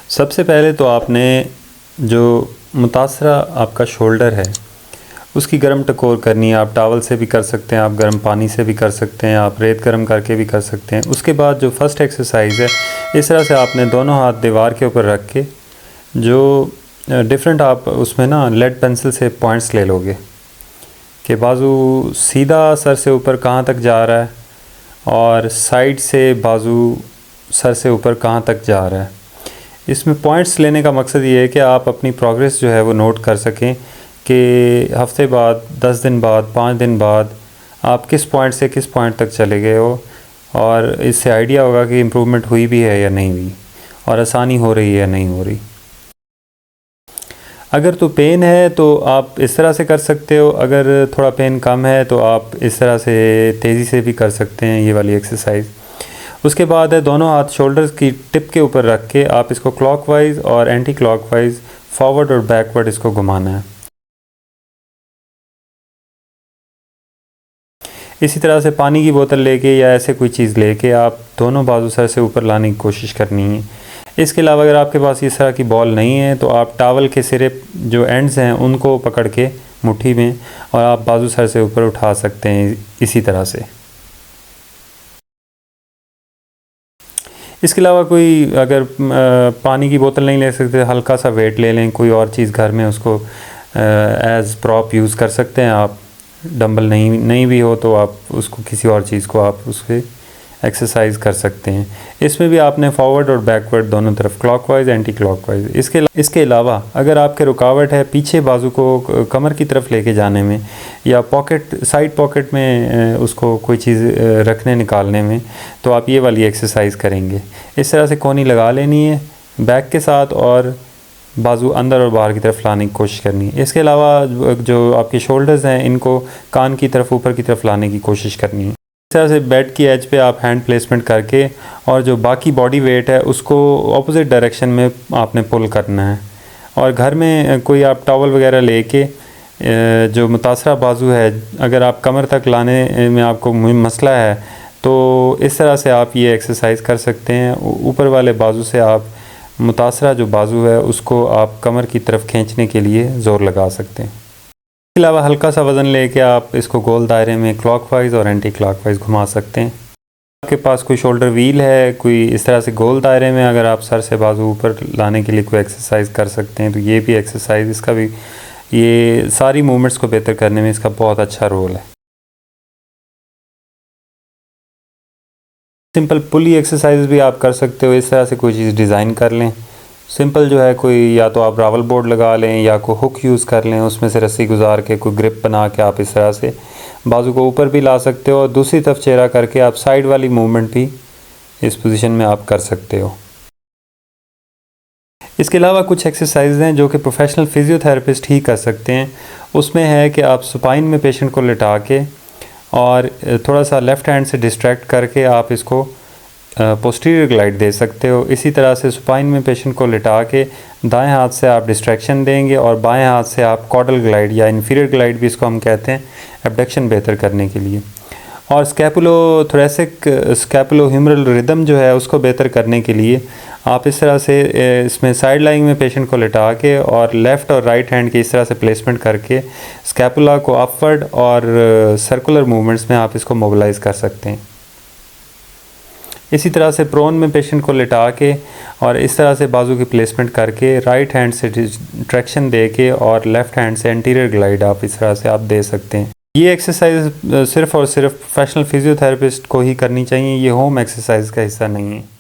सबसे पहले तो आपने जो मुतासरा आपका शोल्डर है उसकी गर्म टकोर करनी है। आप टॉवल से भी कर सकते हैं, आप गर्म पानी से भी कर सकते हैं, आप रेत गर्म करके भी कर सकते हैं। उसके बाद जो फर्स्ट एक्सरसाइज है, इस तरह से आपने दोनों हाथ दीवार के ऊपर रख के जो डिफरेंट आप उसमें ना लेड पेंसिल से पॉइंट्स ले लोगे कि बाजू सीधा सर से ऊपर कहाँ तक जा रहा है और साइड से बाजू सर से ऊपर कहाँ तक जा रहा है। इसमें पॉइंट्स लेने का मकसद ये है कि आप अपनी प्रोग्रेस जो है वो नोट कर सकें कि हफ्ते बाद, 10 दिन बाद, 5 दिन बाद आप किस पॉइंट से किस पॉइंट तक चले गए हो, और इससे आइडिया होगा कि इम्प्रूवमेंट हुई भी है या नहीं हुई और आसानी हो रही है या नहीं हो रही। अगर तो पेन है तो आप इस तरह से कर सकते हो, अगर थोड़ा पेन कम है तो आप इस तरह से तेज़ी से भी कर सकते हैं ये वाली एक्सरसाइज। उसके बाद है दोनों हाथ शोल्डर्स की टिप के ऊपर रख के आप इसको क्लॉकवाइज और एंटी क्लॉकवाइज फॉरवर्ड और बैकवर्ड इसको घुमाना है। इसी तरह से पानी की बोतल लेके या ऐसे कोई चीज़ लेके आप दोनों बाजू सर से ऊपर लाने की कोशिश करनी है। इसके अलावा अगर आपके पास इस तरह की बॉल नहीं है तो आप टॉवल के सिरे जो एंड्स हैं उनको पकड़ के मुट्ठी में और आप बाजू सर से ऊपर उठा सकते हैं इसी तरह से। इसके अलावा कोई अगर पानी की बोतल नहीं ले सकते, हल्का सा वेट ले लें, कोई और चीज़ घर में उसको एज प्रॉप यूज़ कर सकते हैं आप। डंबल नहीं भी हो तो आप उसको किसी और चीज़ को आप उससे एक्सरसाइज कर सकते हैं। इसमें भी आपने फॉरवर्ड और बैकवर्ड दोनों तरफ क्लॉकवाइज एंटी क्लॉकवाइज। इसके अलावा अगर आपके रुकावट है पीछे बाजू को कमर की तरफ लेके जाने में या साइड पॉकेट में उसको कोई चीज़ रखने निकालने में, तो आप ये वाली एक्सरसाइज करेंगे। इस तरह से कोनी लगा लेनी है बैक के साथ और बाजू अंदर और बाहर की तरफ लाने की कोशिश करनी है। इसके अलावा जो आपके शोल्डर्स हैं इनको कान की तरफ ऊपर की तरफ लाने की कोशिश करनी है। इस तरह से बेड की एज पे आप हैंड प्लेसमेंट करके और जो बाकी बॉडी वेट है उसको ऑपोजिट डायरेक्शन में आपने पुल करना है। और घर में कोई आप टॉवल वगैरह लेके जो मुतासरा बाजू है, अगर आप कमर तक लाने में आपको मसला है तो इस तरह से आप ये एक्सरसाइज कर सकते हैं। ऊपर वाले बाजू से आप मुतासरा जो बाजू है उसको आप कमर की तरफ खींचने के लिए ज़ोर लगा सकते हैं। इसके अलावा हल्का सा वज़न लेके आप इसको गोल दायरे में क्लॉकवाइज और एंटी क्लॉकवाइज घुमा सकते हैं। आपके पास कोई शोल्डर व्हील है, कोई इस तरह से गोल दायरे में अगर आप सर से बाजू ऊपर लाने के लिए कोई एक्सरसाइज कर सकते हैं तो ये भी एक्सरसाइज, इसका भी ये सारी मूवमेंट्स को बेहतर करने में इसका बहुत अच्छा रोल है। सिंपल पुली एक्सरसाइज भी आप कर सकते हो। इस तरह से कोई चीज़ डिज़ाइन कर लें, सिंपल जो है कोई या तो आप रावल बोर्ड लगा लें या कोई हुक यूज़ कर लें, उसमें से रस्सी गुजार के कोई ग्रिप बना के आप इस तरह से बाजू को ऊपर भी ला सकते हो और दूसरी तरफ चेहरा करके आप साइड वाली मूवमेंट भी इस पोजीशन में आप कर सकते हो। इसके अलावा कुछ एक्सरसाइज हैं जो कि प्रोफेशनल फिजियोथेरेपिस्ट ही कर सकते हैं। उसमें है कि आप सुपाइन में पेशेंट को लिटा के और थोड़ा सा लेफ़्ट हैंड से डिस्ट्रैक्ट करके आप इसको पोस्टीरियर ग्लाइड दे सकते हो। इसी तरह से सुपाइन में पेशेंट को लिटा के दाएं हाथ से आप डिस्ट्रैक्शन देंगे और बाएं हाथ से आप कॉडल ग्लाइड या इन्फीरियर ग्लाइड भी इसको हम कहते हैं, एब्डक्शन बेहतर करने के लिए। और स्कैपुलो ह्यूमरल रिदम जो है उसको बेहतर करने के लिए आप इस तरह से इसमें साइड लाइंग में पेशेंट को लिटा के और लेफ़्ट और राइट हैंड की इस तरह से प्लेसमेंट करके स्कैपुला को अपवर्ड और सर्कुलर मूवमेंट्स में आप इसको मोबिलाइज़ कर सकते हैं। इसी तरह से प्रोन में पेशेंट को लिटा के और इस तरह से बाजू की प्लेसमेंट करके राइट हैंड से ट्रैक्शन दे के और लेफ़्ट हैंड से एंटीरियर ग्लाइड आप इस तरह से आप दे सकते हैं। ये एक्सरसाइज सिर्फ़ और सिर्फ प्रोफेशनल फिजियोथेरेपिस्ट को ही करनी चाहिए, ये होम एक्सरसाइज का हिस्सा नहीं है।